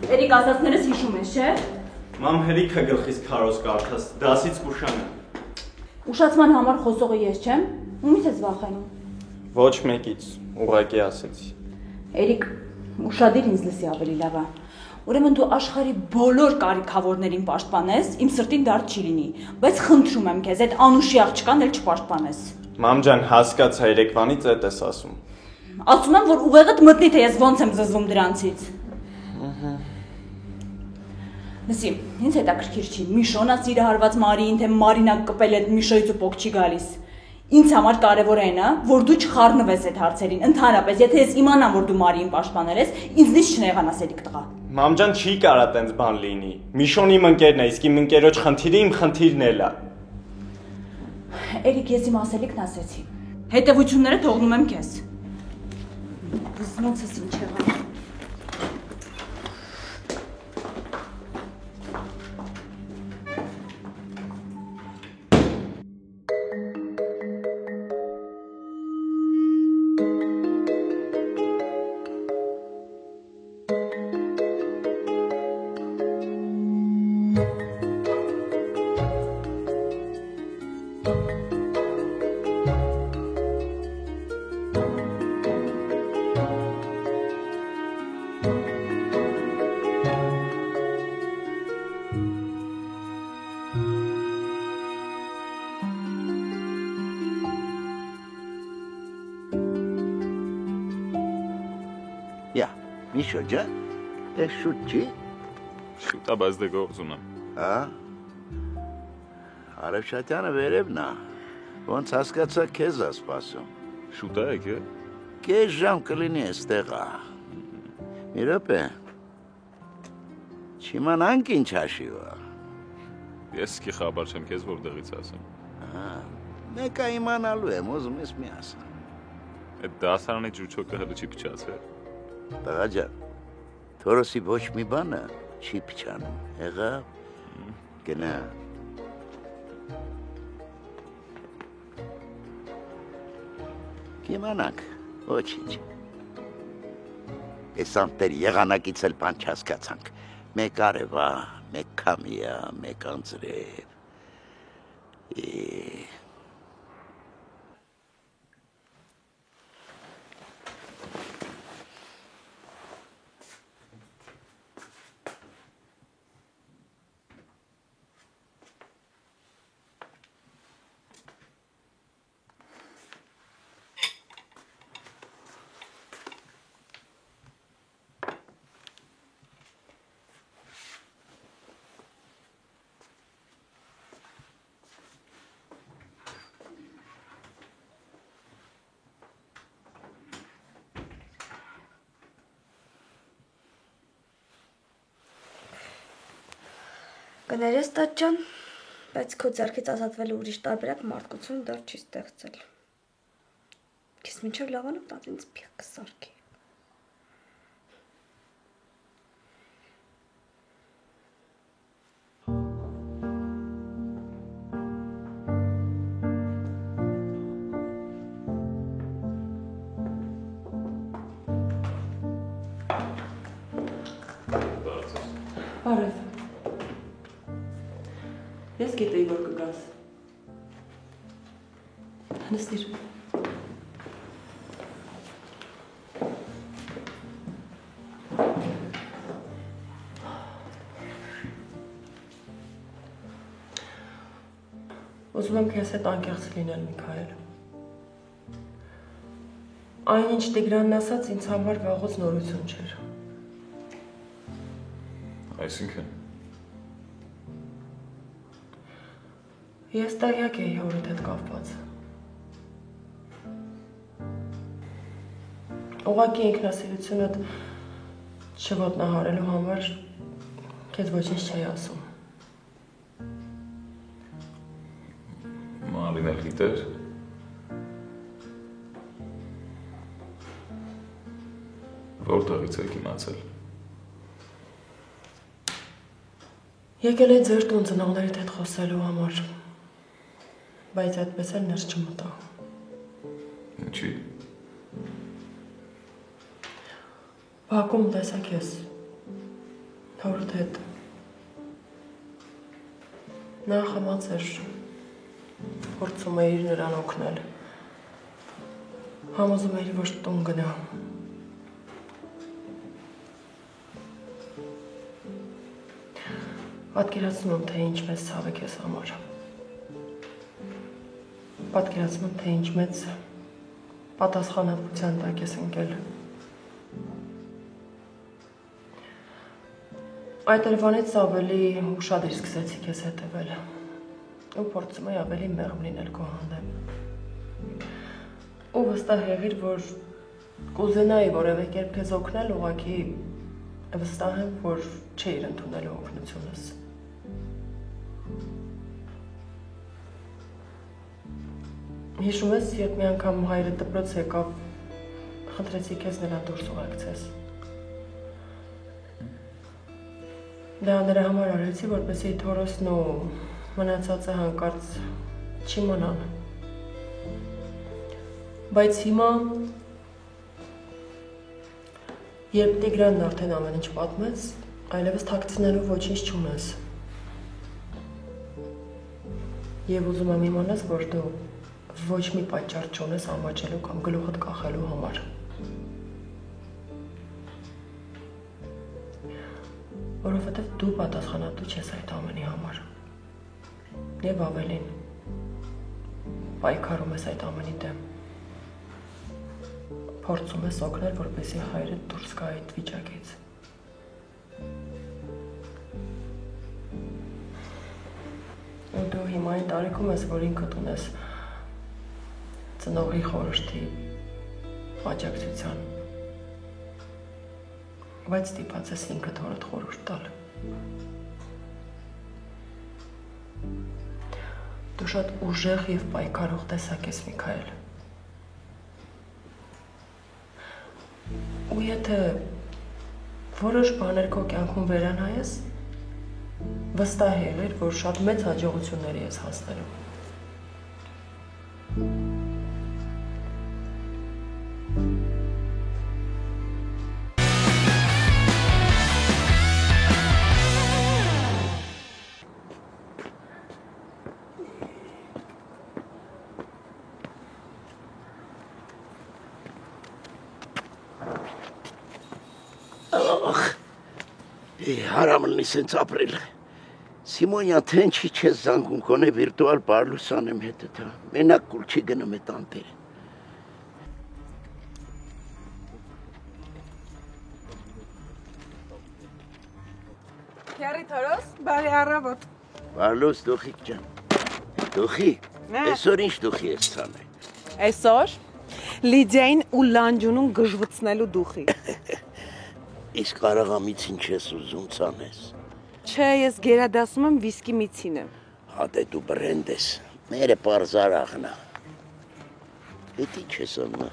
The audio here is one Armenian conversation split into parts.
Երիկ ասացներս հիշում ես, չէ։ Մամ հերիքը գլխից քարոզ կարդաս, դասից կուշանը։ Ուշացման համար խոսողը ես չեմ, ումից ես վախենում։ Ոչ մեկից, ուղղակի ասեցի։ Երիկ, ուշադիր ինձ լսի ավելի լավ է։ Ուրեմն դու աշխարհի բոլոր կարիքավորներին պաշտպանես, իմ սրտին դարձ չի լինի, բայց խնդրում եմ քեզ, այդ անուշի աղջկան էլ չպաշտպանես։ Մամ ջան, հասկացա, երեկվանից էդ ես ասում։ Ասում եմ, որ ուղեղդ մտնի, թե ես ոնց եմ զզվում դրանցից։ Լսի, ինձ հետաքրքիր չի, Միշոնա սիրահարված Մարիին, թե Մարինա կպել այդ Միշոյից ու պոկ չի գալիս։ Ինձ համար կարևոր է նա, որ դու չխառնվես այդ հարցերին, ընդհանրապես, եթե ես իմանամ, որ դու Մարիին պաշտպանել ես, ինձնից չնեղանաս երիկ տղա։ Մամ ջան, չի կարա տենց բան լինի։ Միշոն իմ ընկերն է, իսկ իմ ընկերոջ խնդիրը իմ խնդիրն էլ է։ Երիկ, ես իմ ասելիքն ասեցի։ Հետևությունները թողնում եմ քեզ։ Ոնց ես ինչ եղավ։ Միշո ջան, դες շուտ չի։ Շուտ է, բայց դե գործ ունեմ։ Հա։ Արևշատյանը վերևն է։ Ոնց հասկացա քեզ է սպասում։ Շուտ է եկե։ Կես ժամ կլինի այստեղ է։ Մի րոպե։ Չիմանանք ինչ հաշիվ է։ Ես սկի խաբար չեմ քեզ որտեղից ասեմ։ Հա։ Մեկը իմանալու եմ, ուզում ես մի ասա։ Այդ դասարանի ջուջոկը հələ չի փչացել։ Տղա ջան, Թորոսի ոչ մի բանը չի փչանում, եղավ, գնա։ Կիմանանք, ոչինչ։ Այս անտեր եղանակից էլ բան չհասկացանք, մեկ արևա, մեկ քամիա, մեկ անձրև։ Կներես տաճ ջան, բայց քո ձեռքից ազատվելու ուրիշ տարբերակ մարդկություն դեռ չի ստեղծել։ Ես մինչև լավանով տաց ինձ փիղ կսարքի։ Բարև։ Ես գիտեի, որ կգաս։ Նստիր։ Ուզում եմ քեզ հետ անկեղծ լինել, Միքայել։ Այնինչ Տիգրանն ասաց ինձ համար վաղուց նորություն չէր։ Այսինքն Ես տեղյակ էի հորիդ հետ կապված։ Ուղղակի ինքնասիրությունդ չոտնահարելու համար քեզ ոչինչ չէի ասում։ Մարին էլ գիտեր։ Որտեղից եք իմացել։ Եկել է ձեր տուն ծնողներիդ հետ խոսելու համար, բայց այդպես էլ ներս չմտա։ Ինչի։ Բակում տեսա քեզ։ Թորդ հետ։ Նա խմած էր, փորձում էր նրան օգնել։ Համոզում էր, որ տուն գնա։ Պատկերացնում եմ, թե ինչ մեծ ցավ է քեզ համար։ Պատկերացնում եմ, թե ինչ մեծ պատասխանատվության տակ ես ընկել։ Այդ օրվանից ավելի ուշադիր սկսեցի քեզ հետևել ու փորձում էի ավելի մեղմ լինել քո հանդեպ։ Ու վստահ եղիր, որ կուզենայի որևէ կերպ քեզ օգնել, ուղղակի վստահ եմ, որ չէիր ընդունելու օգնությունս։ Հիշում ես, երբ մի անգամ հայրը դպրոց եկավ, խնդրեցի քեզ նրան դուրս ուղեկցես։ Դա նրա համար արեցի, որպեսզի Թորոսն ու մնացածը հանկարծ չիմանան։ Բայց հիմա, երբ Տիգրանն արդեն ամեն ինչ պատմեց, այլևս թաքցնելու ոչինչ չունես։ Եվ ուզում եմ իմանաս, որ դու ոչ մի պատճառ չունես ամաչելու կամ գլուխդ կախելու համար։ Որովհետև դու պատասխանատու չես այդ ամենի համար։ Եվ ավելին, պայքարում ես այդ ամենի դեմ։ Փորձում ես օգնել, որպեսզի հայրդ դուրս գա այդ վիճակից։ Ու դու հիմա այն տարիքում ես, որ ինքդ ունես ծնողի խորհրդի աջակցության, բայց ստիպած ես ինքդ հորդ խորհուրդ տալ։ Դու շատ ուժեղ և պայքարող տեսակ ես, Միքայել։ Ու եթե որոշ բաներ քո կյանքում վերանայես, վստահ եղիր, որ շատ մեծ հաջողությունների ես հասնելու։ Հարամ լինի սենց ապրել։ Սիմոնյան, թե ինչի չես զանգում կոնե վիրտուալ պարլուսան եմ հետդ, մենակ կուլ չի գնում է տանտերը։ Քյարի Թորոս, բարի առավոտ։ Պարլուս, դուխիկ ջան։ Դուխի, այսօր ինչ դուխի ես ցանել։ Այսօր Լիդիային ու Լանջունուն գժվցնելու դուխի։ Իսկ կարաղամիցին չես ուզում ցանես։ Չէ, ես գերադասում եմ վիսկի միցինը։ Հա դե դու բրենդ ես, մերը պարզարաղնա։ Էդ ինչ ես անում։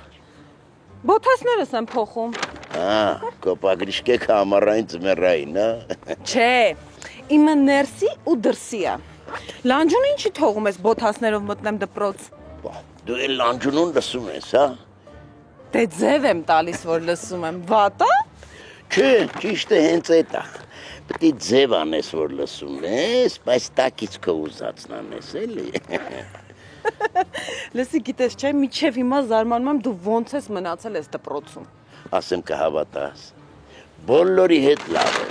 Բոթասներս եմ փոխում։ Կոպագրիշկեք համառային ձմեռային, Չէ, իմը ներսի ու դրսի է։ Լանջուն ինչի թողում ես բոթասներով մտնեմ դպրոց։ Դու էլ Լանջունուն լսում ես, հա։ Դե ձև եմ տալիս, որ լսում եմ, վատա։ Չէ, ճիշտ է հենց էդ է։ Պետք է ձև անես, որ լսում ես, բայց տակից քո ուզածն անես, էլի։ Լսի, գիտես չէ, միջև հիմա զարմանում եմ, դու ոնց ես մնացել ես դպրոցում։ Ասեմ կհավատաս, բոլորի հետ լավ է,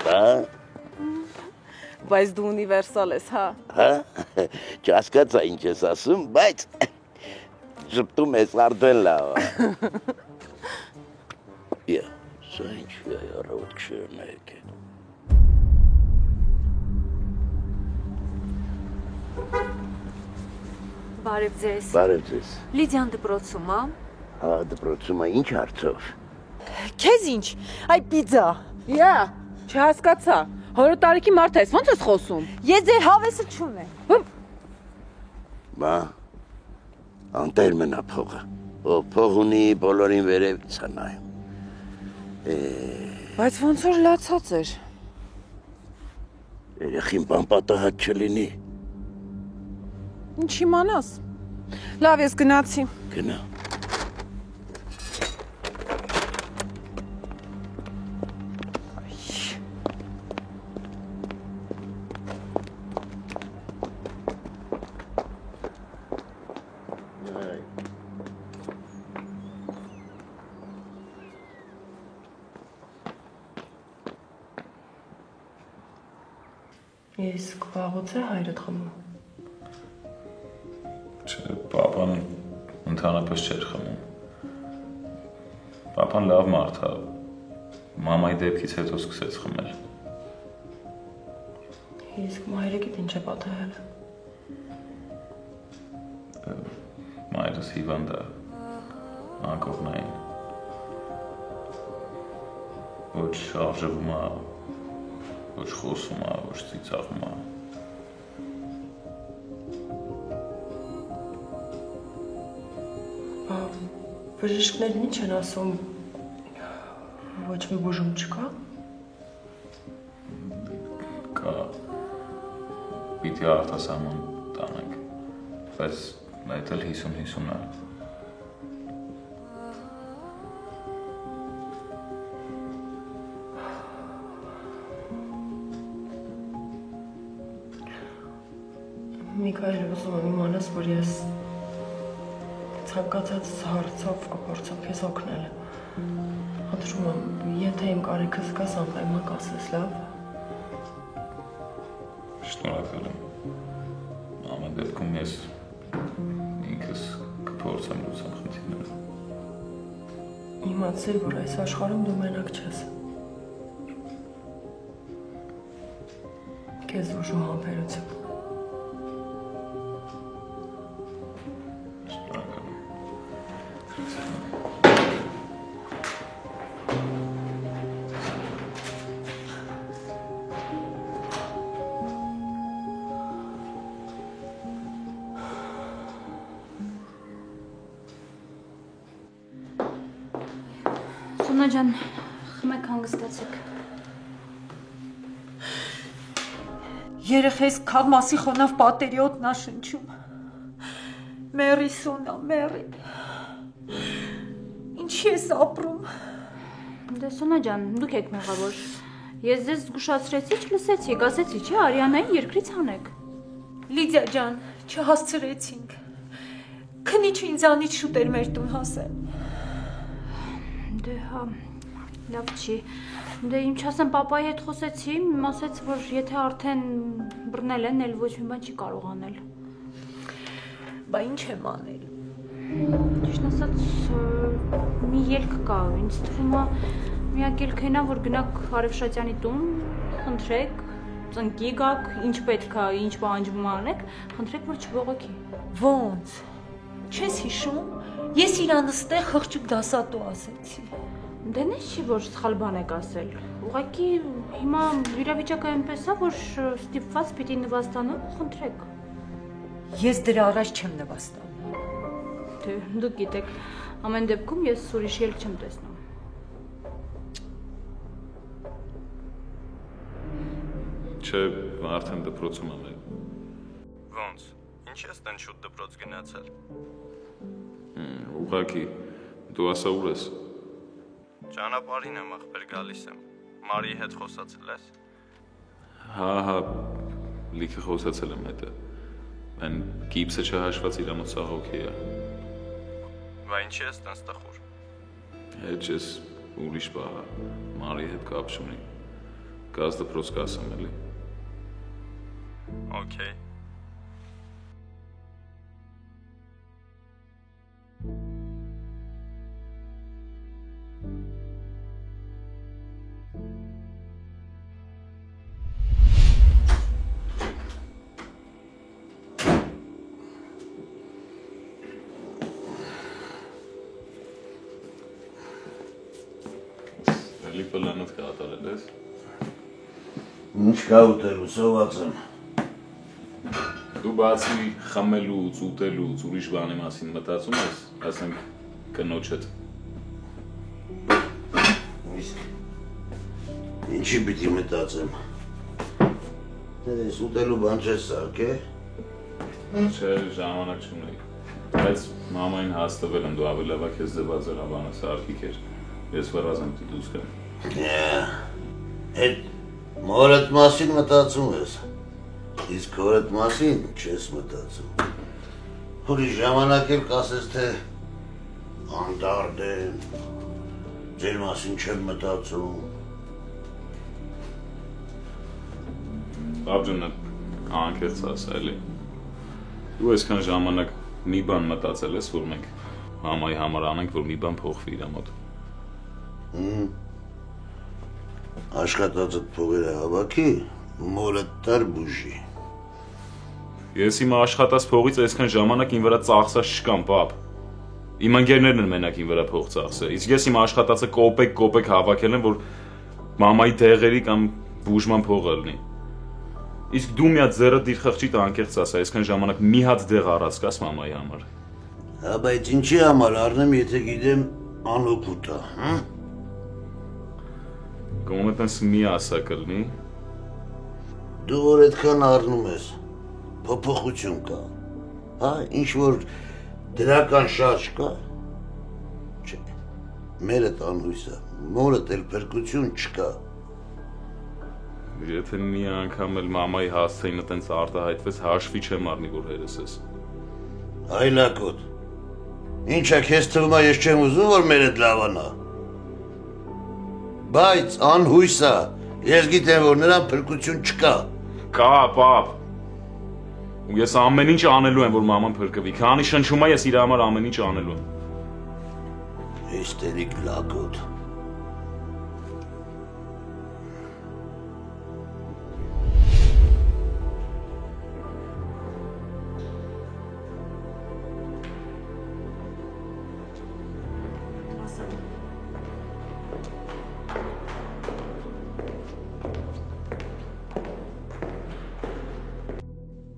հա։ Բայց դու ունիվերսալ ես, հա։ Հա, չհասկացա ինչ ես ասում, բայց ժպտում ես արդեն լավ է։ Սա ինչի է առավոտ քշերն է եկել։ Բարև ձեզ։ Բարև ձեզ։ Լիդիան դպրոցում, հա։ Հա, դպրոցում է ինչ հարցով։ Քեզ ինչ, այ պիձա։ Յա, չհասկացա։ Հորը տարիքի մարդ ես, ոնց ես խոսում։ Ես ձեր հավեսը չունեմ։ Բա, անտեր մնա փողը։ Ով փող ունի, բոլորին վերևից է նայում։ Բայց ոնց որ լացած էր։ Երեխին բան պատահած չլինի։ Ինչ իմանաս։ Լավ, ես գնացի։ Գնա։ Իսկ վաղուց է հայրդ խմում։ Չէ, պապան ընդհանրապես չէր խմում։ Պապան լավ մարդ է, մամայի դեպքից հետո սկսեց խմել։ Իսկ մայրիկիդ ինչ է պատահել։ Մայրս հիվանդ է, անկողնային։ Ոչ շարժվում է, ոչ խոսում է, ոչ ծիծաղում է։ Բժիշկներն ինչ են ասում, ոչ մի բուժում չկա։ Կա, պիտի արտասահման տանենք, բայց այդ էլ 50-50 է։ Միքայել, ուզում եմ իմանաս, որ ես ցանկացած հարցով կփորձեմ քեզ օգնել։ Խնդրում եմ, եթե իմ կարիքը զգաս, անպայման կասես, լավ։ Շնորհակալ եմ։ Ամեն դեպքում ես ինքս կփորձեմ լուծեմ խնդիրները։ Իմացիր, որ այս աշխարհում դու մենակ չես։ Քեզ ուժում համբերություն։ Սոնա ջան, խմեք հանգստացեք։ Երեխես քաղմասի խոնավ պատերի օդն ա շնչում։ Մերի Սոնա, մերի։ Ինչի ես ապրում։ Դե Սոնա ջան, դուք եք մեղավոր։ Ես ձեզ զգուշացրեցի, չլսեցիք, ասեցի, չէ, Արիանային երկրից հանեք։ Լիդիա ջան, չհասցրեցինք։ Քնիչ ինձանից շուտ էր մեր տուն հասել։ Դե հա, լավ չի։ Դե ինչ ասեմ, պապայի հետ խոսեցի, ասեց, որ եթե արդեն բռնել են, էլ ոչ մի բան չի կարող անել։ Բա ինչ եմ անել։ Ճիշտ ասած, մի ելք կա, ինձ թվում է, միակ ելքը նա, որ գնաք Արևշատյանի տուն, խնդրեք, ծնկի գաք, ինչ պետք է, ինչ պահանջվում է անեք, խնդրեք, որ չբողոքի։ Ոնց։ Չես հիշում, ես իրան ստեղ խղճուկ դասատու ասեցի։ Դե նես չի, որ սխալ բան եք ասել։ Ուղղակի հիմա իրավիճակը այնպես է, որ ստիպված պիտի նվաստանամ, խնդրեք։ Ես դրա առաջ չեմ նվաստանում։ Դե դուք գիտեք, ամեն դեպքում ես ուրիշ ելք չեմ տեսնում։ Չէ, արդեն դպրոցում եմ։ Ոնց, ինչ ես տեն շուտ դպրոց գնացել։ Ուղղակի, դու ասա ուր ես։ Ճանապարհին եմ ախպեր գալիս եմ։ Մարիի հետ խոսացել ես։ Հա, լիքը խոսացել եմ հետը։ Այն գիպսը չհաշված իրանոց աղոքի է։ Բա ինչի ես տեն ստախուր։ Հետ ես ուրիշ բա, Մարիի հետ կապ չունի։ Գազ դպրոց կասեմ էլի։ Okay. Էլի պլանոտ կատարել ես։ Ինչ կա ուտելու, սոված եմ։ Դու բացի խմելուց, ուտելուց, ուրիշ բանի մասին մտածում ես, ասենք կնոջդ։ Ինչի պիտի մտածեմ։ Դες ուտելու բան չես սարքե։ Չէ, ժամանակ չունեի։ Բայց մամային հաստվել եմ, դու ավելի լավ քեզ ձված բանը սարքի քեր։ Ես վրազ եմ դուս գամ։ Այդ մորդ մասին մտածում ես։ Իսկ հորդ մասին չես մտածում։ Ուրիշ ժամանակ էլ կասես, թե անդարդ եմ, ձեր մասին չեմ մտածում։ Բաբջունը անկեղծ ասա էլի։ Դու այսքան ժամանակ մի բան մտածել ես, որ մենք մամայի համար անենք, որ մի բան փոխվի իր մոտ։ Աշխատածդ փողերը հավաքի, մորը տար բուժի։ Ես իմ աշխատած փողից այսքան ժամանակ ին վրա ծախսած չկամ, պապ։ Իմ ընկերներն են մենակ ին վրա փող ծախսել։ Իսկ ես իմ աշխատածը կոպեկ հավաքել եմ, որ մամայի դեղերի կամ բուժման փողը լինի։ Իսկ դու մի հատ ձեռը դիր խղճիտ անկեղծ ասա, այսքան ժամանակ մի հատ դեղ առած կաս մամայի համար։ Հա, բայց ինչի համար առնեմ, եթե գիտեմ անօգուտ է, հա։ Գոնե տես մի ասա կլինի։ Դու որ այդքան առնում ես, փոփոխություն կա։ Հա, ինչ որ դրական շարժ կա։ Չէ։ Մերդ անհույս է, մորդ էլ փրկություն չկա։ Եթե մի անգամ էլ մամայի հասցեինը տենց արտահայտվեց, հաշվի չեմ առնի, որ հերս ես։ Այլակոտ։ Ինչա քեզ թվում է ես չեմ ուզում, որ մերդ լավանա։ Բայց անհույս է, ես գիտեմ, որ նրան փրկություն չկա։ Կա, պապ։ Ու ես ամեն ինչ անելու եմ, որ մաման փրկվի։ Քանի շնչում է, ես իր համար ամեն ինչ անելու եմ։ Հիստերիկ լակոտ։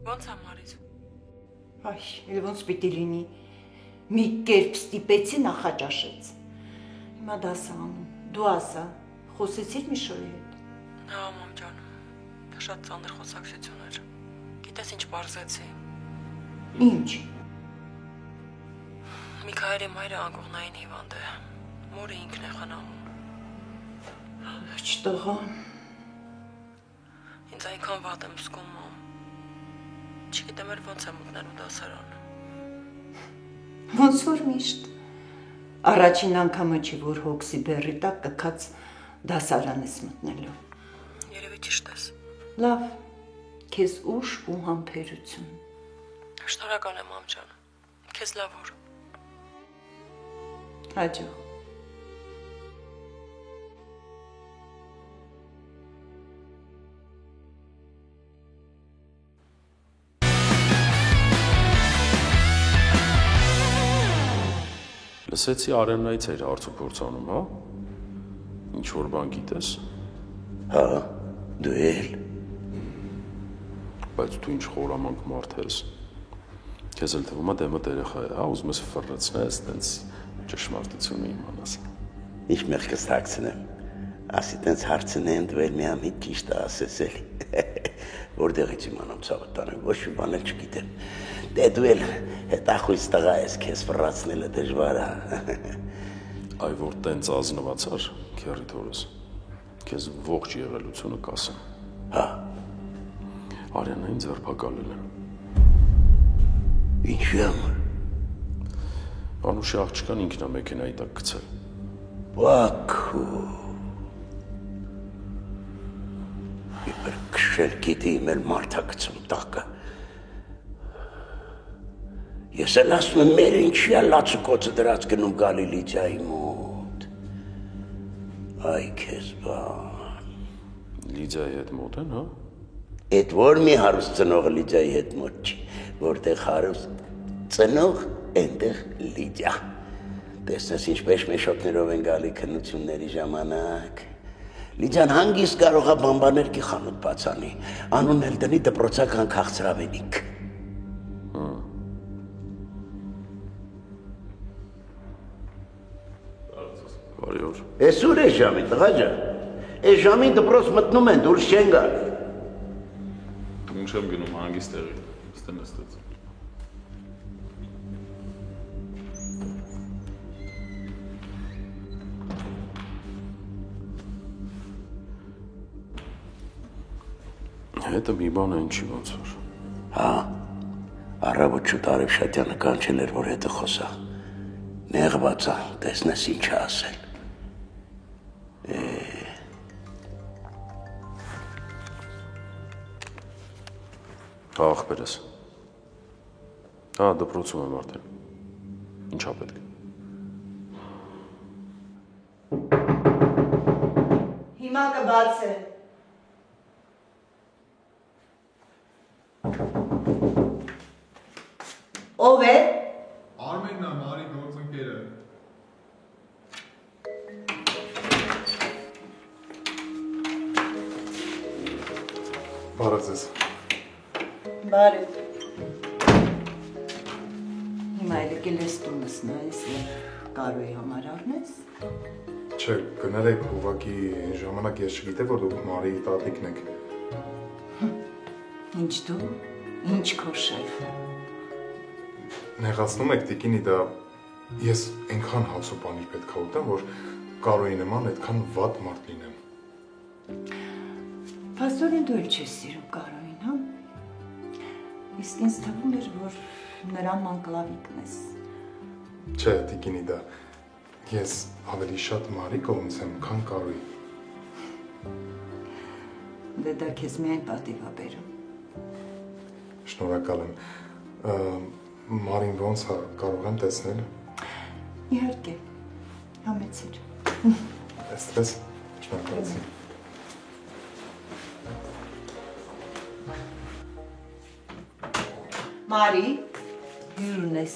Ոնց է Մարիզ։ Այ, էլ ոնց պիտի լինի։ Մի կերպ ստիպեցի նախաճաշեց։ Հիմա դասը անում։ Դու ասա, խոսեցիր Միշոյի հետ։ Հա, մամ ջան։ Դա շատ ծանր խոսակցություն էր։ Գիտես ինչ բարձեցի։ Ինչ։ Միքայելի մայրը անկողնային հիվանդ է։ Մորը ինքն է խնամում։ Չտղա։ Ինձ այնքան վատ եմ զգում, մամ։ Չգիտեմ էլ ոնց եմ մտնելու դասարան։ Ոնց որ միշտ։ Առաջին անգամը չի, որ հոգսի բեռի տակ կքած դասարան ես մտնելու։ Երևի ճիշտ ես։ Լավ, քեզ ուժ ու համբերություն։ Շնորհակալ եմ, մամ ջան։ Քեզ լավ օր։ Հաջող։ Լսեցի Արենայից էր հարցուփորձանում, հա? Ինչ որ բան գիտես։ Հա, դու էլ։ Բայց դու ինչ խորամանկ մարդ ես։ Քեզ էլ թվում է դեմդ երեխա է, հա, ուզում ես ֆռռացնես, տենց ճշմարտությունը իմանաս։ Ինչ մեղքս թաքցնեմ։ Ասի տենց հարցնեն, դու էլ միամիտ ճիշտ ասես էլի։ Որտեղից իմանամ ցավը տանեմ, ոչ մի բան էլ չգիտեմ։ Դե դու էլ հետախույս տղա ես, քեզ ֆռռացնելը դժվար է։ Այ որ տենց ազնվացար, քեռիդ օրս, քեզ ողջ եղելությունը կասեմ։ Հա։ Արյանային ձերբակալել են։ Ինչի համար։ Անուշի աղջկան ինքն է մեքենայի տակ գցել։ Բաքու։ Իբր քշել գիտի իմ էլ մարդակցում տակը։ Ես էլ ասում եմ, մեր ինչի է լացուկոցը դրած գնում գալի Լիդիայի մոտ։ Այ քեզ բան։ Լիդիայի հետ մոտ են, հա։ Էդ որ մի հարուստ ծնողը Լիդիայի հետ մոտ չի, որտեղ հարուստ ծնող, այնտեղ Լիդիա։ Տեսնես ինչպես մեշոկներով են գալի քննությունների ժամանակ։ Լիդիան հանգիստ կարող է բամբաներկի խանութ բացանի, անուն էլ դնի դպրոցական քաղցրավենիք։ Բարի օր։ Էս ուր է ժամին, տղա ջան։ Էս ժամին դպրոց մտնում են, դուրս չեն գալ։ Ինչ եմ գնում հանգիստ տեղի, ստե նստած։ Հետը մի բան է ինչի ոնց որ։ Հա, առավոտ շուտ Արևշատյանը կանչել էր, որ հետը խոսա։ Նեղված է, տեսնես ինչ է ասել։ Ախպերս։ Դպրոցում եմ արդեն։ Ինչա պետք։ Հիմա կբաց է։ Ով է։ Արմենն է, Մարի գործընկերը։ Բարև ձեզ։ Բարև։ Հիմա եկել ես տունս նայես և Կարոյի համար առնես։ Չէ, գնալեք ուղղակի այն ժամանակ ես չգիտեմ, որ դուք Մարիի տատիկն եք։ Ինչ դու, ինչ քո շեֆ։ Նեղացնում եք տիկինի դա ես այնքան հաց ու պանիր պետք է ուտեմ, որ Կարոյի նման այդքան վատ մարդ լինեմ։ Փաստորեն դու էլ չես սիրում Կարոյին, հա։ Իսկ ինձ թվում էր, որ նրա մանկլավիկն ես։ Չէ, տիկինի դա ես ավելի շատ Մարի կողմից եմ, քան Կարոյի։ Դե դա քեզ միայն պատիվ ա բերում։ Շնորհակալ եմ։ Մարին ոնց է, կարող եմ տեսնել։ Իհարկե, համեցիր։ Էստպես, շնորհակալություն։ Մարի, հյուր ունես։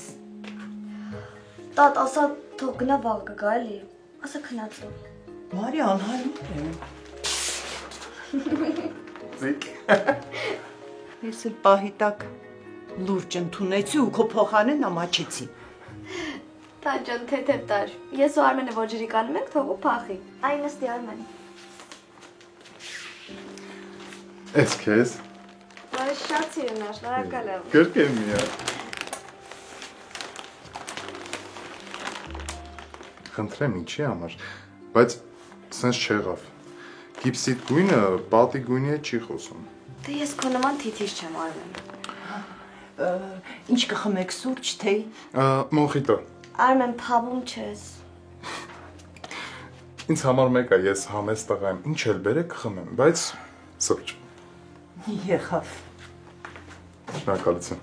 Տատ, ասա թող գնա վաղ կգա էլի, ասա քնածու։ Մարի անհարմար է։ Ձիկ։ Ես էլ պահի տակ լուրջ ընդունեցի ու քո փոխանեն ամաչեցի։ Տանջան, թեթև տար, ես ու Արմենը որ ջրի կանում ենք, թող ու փախի, այն նստի Արմեն։ Էս քեզ։ Բայց շատ սիրուն է, շնորհակալ եմ։ Կրկեն միա։ Խնդրեմ, ինչի համար, բայց սենց չեղավ։ Գիպսիտ գույնը պատի գույնի հետ չի խոսում։ Դե ես քո նման թիթիզ չեմ Արմեն։ Ինչ կխմեք, սուրճ, թեյ։ Մոխիտո։ Արմեն, փաբում չես։ Ինձ համար մեկ է, ես համեստ տղա եմ, ինչ էլ բերեք խմեմ, բայց սուրճ։ Եղավ։ Շնորհակալություն։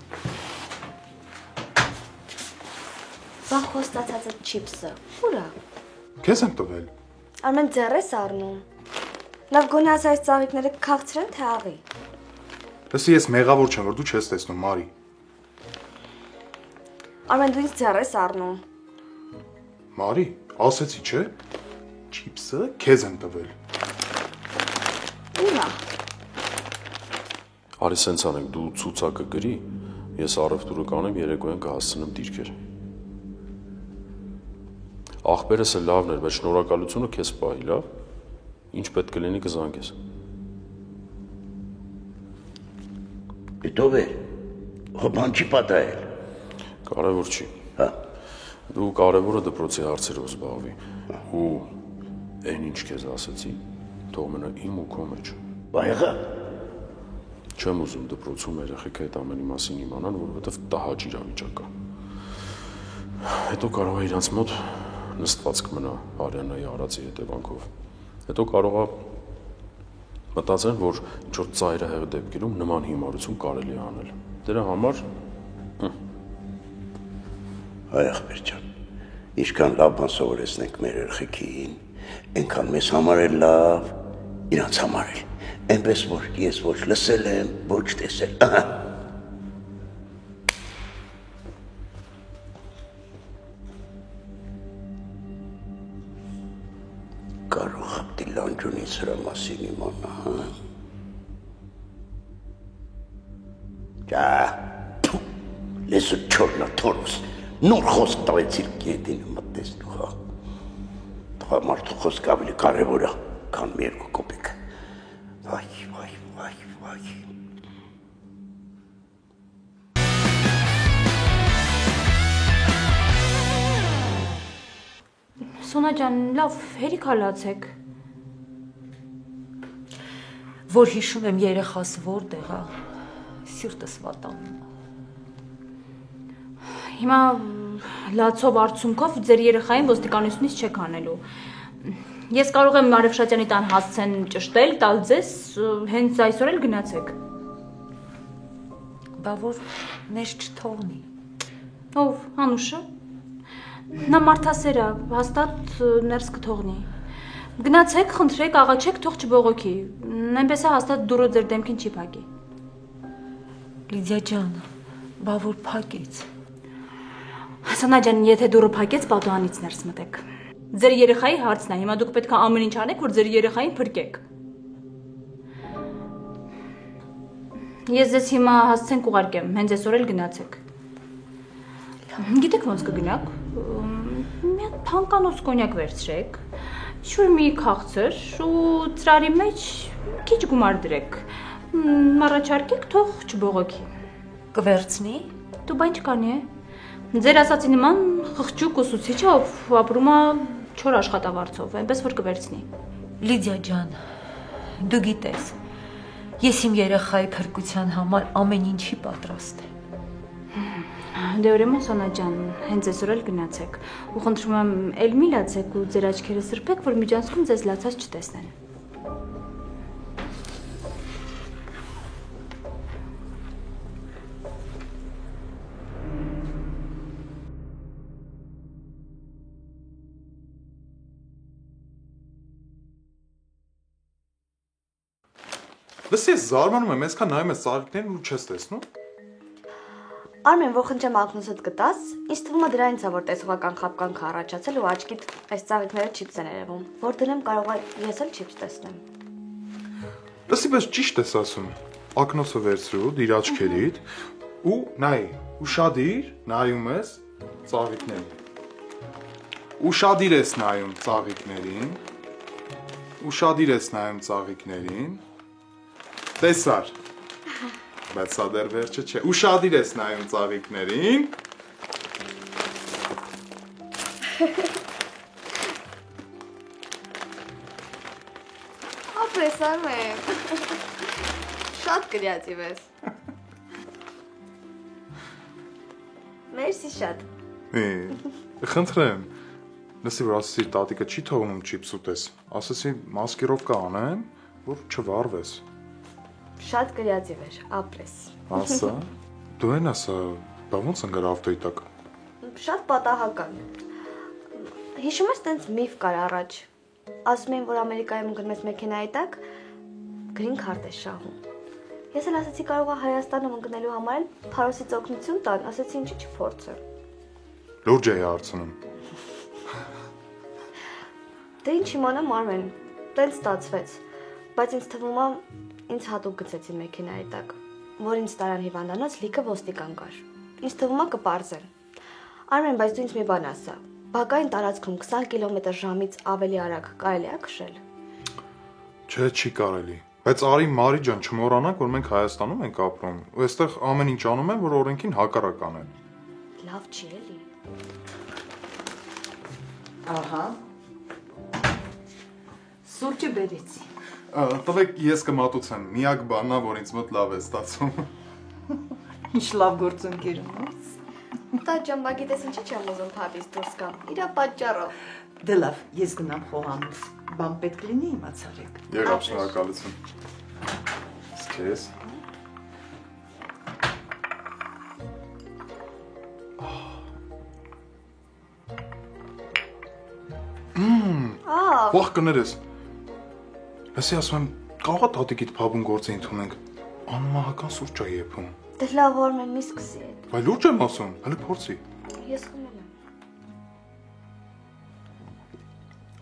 Բա խոստացածը չիպսը, ուր է։ Քեզ եմ տվել։ Արմեն ձեռ ես առնում։ Լավ գոնե ասա այս ծաղիկները քաղցրեն, թե աղի։ Լսի, ես մեղավոր չեմ, որ դու չես տեսնում, Մարի։ Արմեն դու ինձ ձեռ ես առնում։ Մարի, ասեցի, չէ։ Չիպսը քեզ եմ տվել։ Ուր է։ Արի սենց անենք, դու ցուցակը գրի, ես առևտուրը կանեմ, երեկոյան կհասցնեմ դիրքեր։ Ախպերս է լավն էր, բայց շնորհակալությունը քեզ պահի, լավ։ Ինչ պետք կլինի կզանգես։ Դիտով էր, բան չի պատահել։ Կարևոր չի։ Հա։ Դու կարևորը դպրոցի հարցերով զբաղվի։ Ու այն ինչ քեզ ասեցի, թող մնա իմ ու քո մեջ։ Բա եղա։ Չեմ ուզում դպրոցում երեխեքը այդ ամենի մասին իմանան, որովհետև տհաճ իրավիճակ կա։ Հետո կարող է իրանց մոտ նստված կմնա Արյանայի արածի հետևանքով։ Հետո կարող է մտածեն, որ ինչ-որ ծայրահեղ դեպքերում նման հիմարություն կարելի է անել։ Դրա համար Այ ախպեր ջան, ինչքան լավ բան սովորեցնենք մեր երեխեքին, այնքան մեզ համար է լավ, իրանց համար էլ։ Այնպես որ ես ոչ լսել եմ, ոչ տեսել։ Կարող է լանջունից հրա մասին իմանա, հա։ Ճա, լեսու չորնա թորոս, նոր խոսք տավեցիր կետին մտնեսնու, հա։ Տղա մարդու խոսք ավելի կարևոր է, քան մի երկու կոպեկ։ Վայ։ Սոնա ջան, լավ, հերիք հալացեք։ Որ հիշում եմ երեխաս որտեղ է, սիրտս վատանում։ Հիմա լացով արդյունքով ձեր երեխային ոստիկանությունից չեք անելու։ Ես կարող եմ Արևշատյանի տան հասցեն ճշտել, տալ ձեզ, հենց այսօր էլ գնացեք։ բա որ ներս չթողնի։ Ով, Անուշը։ Նա մարդասեր է, հաստատ ներս կթողնի։ Գնացեք, խնդրեք, աղաչեք, թող չբողոքի։ Այնպես է հաստատ դուրը ձեր դեմքին չի փակի։ Լիդիա ջան, բա որ փակեց։ Հասանա ջան, եթե դուրը փակեց, պատուհանից ներս մտեք։ Ձեր երեխայի հարցն է, հիմա դուք պետք է ամեն ինչ անեք, որ ձեր երեխային փրկեք։ Ես ձեզ հիմա հասցենք ուղարկեմ, հենց այսօր էլ գնացեք։ Գիտեք ոնց կգնաք։ Մի հատ փանկանոց կոնյակ վերցրեք, շուր մի քաղցր ու ծրարի մեջ քիչ գումար դրեք։ Առաջարկեք, թող չբողոքի։ Կվերցնի։ Դու բան չկանի է։ Ձեր ասացի նման խղճուկ ուսուցիչը, ով ապրում է 4 աշխատավարձով, այնպես որ կվերցնի։ Լիդիա ջան, դու գիտես, ես իմ երեխայի փրկության համար ամեն ինչի պատրաստ եմ։ Դե ուրեմն Սոնա ջան, հենց այսօր էլ գնացեք։ Ու խնդրում եմ, էլ մի լացեք ու ձեր աչքերը սրբեք, որ միջանցքում ձեզ լացած չտեսնեն։ Լսի, ես զարմանում եմ, այսքան նայում ես ծաղիկներին ու չես տեսնում։ Արմեն, որ խնդրեմ ակնոցդ գտաս, ինձ թվում է դրանից է, որ տեսողական խապկանք առաջացել ու աչքիդ այս ծաղիկները չիպս են երևում, որ դնեմ կարող է ես էլ չիպս տեսնեմ։ Լսի, բայց ճիշտ ես ասում։ Ակնոցը վերցրու դիր աչքերիդ ու նայ, ուշադիր նայում ես ծաղիկներին։ Ուշադիր ես նայում ծաղիկներին։ Ուշադիր ես նայում ծաղիկներին։ Տեսար։ Բայց սա դեռ վերջը չէ։ Ուշադիր ես նայում ծաղիկներին։ Ապրես Արմեն։ Շատ կրեատիվ ես։ Մերսի շատ։ Խնդրեմ։ Լսի, որ ասեցի տատիկը չի թողնում չիպս ուտես։ Ասեցի մասկիրովկա անեմ, որ չվարվես։ Շատ կրեատիվ էր, ապրես։ Ասա, դու են ասա, բա ոնց ընկար ավտոյի տակ։ Շատ պատահական։ Հիշում ես տենց միֆ կար առաջ։ Ասում էին, որ Ամերիկայում ընկնում ես մեքենայի տակ, գրին քարտ ես շահում։ Ես էլ ասացի կարող է Հայաստանում ընկնելու համար էլ փարոսից օգնություն տան, ասացի ինչի չփորձեմ։ Լուրջ էի հարցնում։ Դե ինչ իմանամ Արմեն, տենց ստացվեց, բայց ինձ թվում է ինձ հատուկ գցեցի մեքենայի տակ, որ ինձ տարան հիվանդանոց լիքը ոստիկան կար։ Ինձ թվում է կպարզեն։ Արմեն, բայց դու ինձ մի բան ասա։ Բակային տարածքում 20 կմ/ժ-ից ավելի արագ կարելի է քշել։ Չէ, չի կարելի։ Բայց արի Մարի ջան, չմոռանանք, որ մենք Հայաստանում ենք ապրում, ու այստեղ ամեն ինչ անում են, որ օրենքին հակառակ անեն։ Լավ չի էլի։ Ահա։ Սուրճը բերեցի։ Տվեք ես կմատուցեմ, միակ բանն է, որ ինձ մոտ լավ է ստացվում։ Ինչ լավ գործընկերում ես։ Տա ջան, բա գիտես ինչի չեմ ուզում փաբից դուրս գամ։ Իրա պատճառով։ Դե լավ, ես գնամ խոհանոց։ Բան պետք լինի իմացարեք։ Եղավ, շնորհակալություն։ Իսկ ես։ Վախ կներես։ Լսի, ասում եմ, կարող է տատիկիդ փաբում գործի ընդունենք, անմահական սուրճ է եփում։ Դե լավ Արմեն, մի սկսի այդ։ Բայց լուրջ եմ ասում, հələ փորձի։ Ես խմել եմ։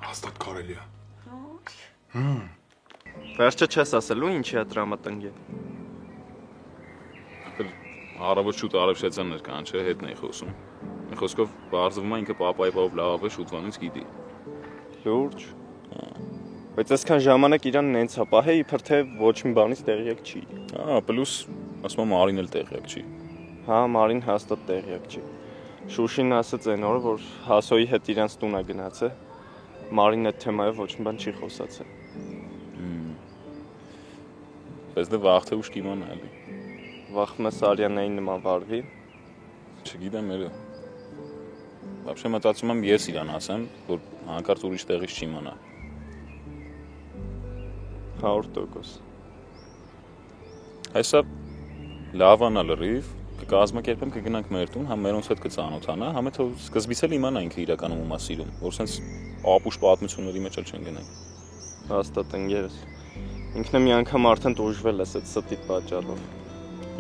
Հաստատ կարելի է։ Վերջը չես ասելու ինչի է տրամատնկե։ Առավոտ շուտ Արևշեցյաններ կան, չէ, հետն էի խոսում։ Մի խոսքով բարձվում է ինքը պապայի բով լավ է շուտվանից գիտի։ Լուրջ։ Բայց այսքան ժամանակ իրան նենց է պահե, իբր թե ոչ մի բանից տեղյակ չի։ Պլյուս ասում եմ Մարին էլ տեղյակ չի։ Հա, Մարին հաստատ տեղյակ չի։ Շուշին ասաց այն օրը, որ Հասոյի հետ իրանց տուն է գնացել։ Մարին այդ թեմայով ոչ մի բան չի խոսացել։ Բայց դե վաղ թե ուշ կիմանա էլի։ Վախում ես Արյանային նման վարվի։ Չգիտեմ էլի։ Вообще մտածում եմ ես իրան ասեմ, որ հանկարծ ուրիշ տեղից չիմանա։ 100%։ Այսա Լավանա լրիվ, կկազմակերպեմ կգնանք մեր տուն, համ մերոնց հետ կծանոթանա, համ էլ սկզբից էլ իմանայինք իրականում ում ասիրում, որ սենց ապուշ պատմությունների մեջ էլ չընկնենք։ Հաստատ ընկերս։ Ինքն մի անգամ արդեն տուժվել ես այդ ստիտ պատճառով։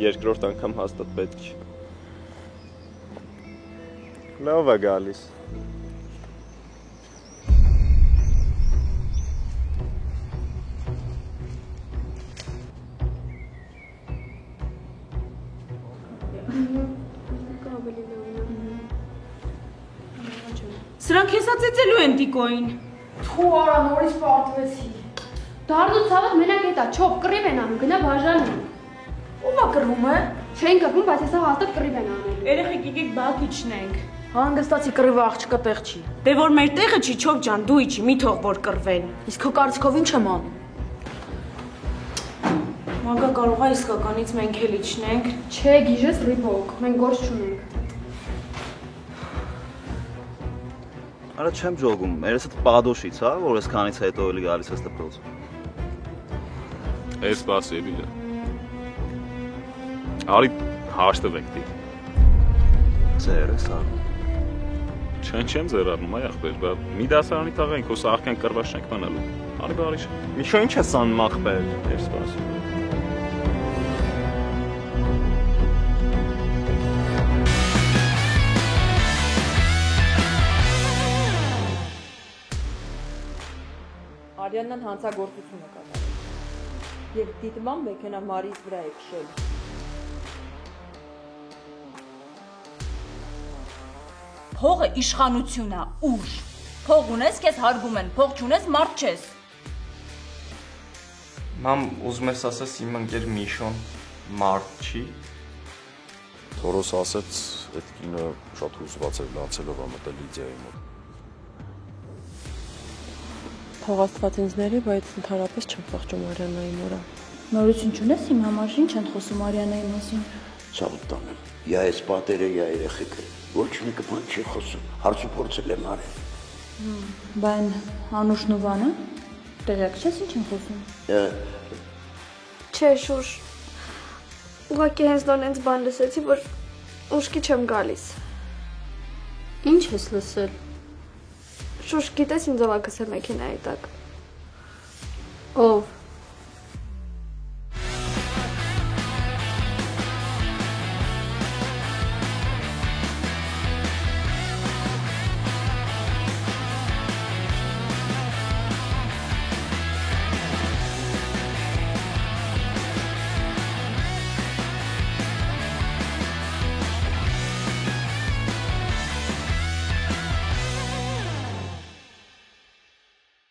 Երկրորդ անգամ հաստատ պետք չի։ Լավ է գալիս։ Սրանք հեսա ծեծելու են տիկոին։ Թու արա նորից պարտվեցի։ Դարդու ցավդ մենակ հետա, չոփ կռիվ են անում, գնա բաժանում։ Ո՞վ է կռվում է։ Չեն կռվում, բայց հեսա հաստատ կռիվ են անում։ Երեխեք եկեք բակի չնենք։ Հանգստացի կռիվը աղջկա տեղ չի։ Դե որ մեր տեղը չի, չոփ ջան, դու իջի, մի թող որ կռվեն։ Իսկ քո կարծիքով ինչ եմ անում։ Մագա կարող է իսկականից մենք էլ իջնենք։ Չէ, գիժես ռիբոկ, մենք գործ չունենք։ Արա չեմ ջոգում, երես այդ պադոշից, հա, որ այսքանից հետո էլի գալիս ես դպրոց։ Է, սպասիբիլ է։ Արի հաշտվենք դիք։ Ձեր ես հա։ Չեմ ձերառնում, այ ախպեր, բա մի դասարանի տաղ ենք, հոս աղքան կրված չենք մնալու։ Արի բարիշ։ Միշո ինչ ես անում ախպեր, էր սպասիբիլ։ Արյաննան հանցագործություն է կատարել եւ դիտման մեքենա Մարիս վրա է քշել։ Փողը իշխանություն է, ուժ։ Փող ունես, քեզ հարգում են, փող չունես, մարդ չես։ Մամ, ուզում ես ասես իմ ընկեր Միշոն մարդ չի։ Թորոս ասեց, այդ կինը շատ հուզված էր լացելով ամտել Լիդիայի մոտ։ Թող Աստված ինձ ների, բայց ընդհանրապես չեմ փախչում Արյանայի մորա։ Նորություն չունես իմ համար, ինչ են խոսում Արյանայի մասին։ Ցավոտ տանեմ։ Յա այս պատերը, յա երեխեքը։ Ոչ մեկը բան չի խոսում։ Հարցու փորձել եմ արել։ Բան Անուշն ու Վանը տեղյակ չես ինչ են խոսում։ Չէ, շուշ։ Ուղղակի հենց նորից բան լսեցի, որ ուշքի չեմ գալիս։ Ինչ ես լսել։ Շուշ, գիտես ինձ ով է գցել մեքենայի տակ։ Ով։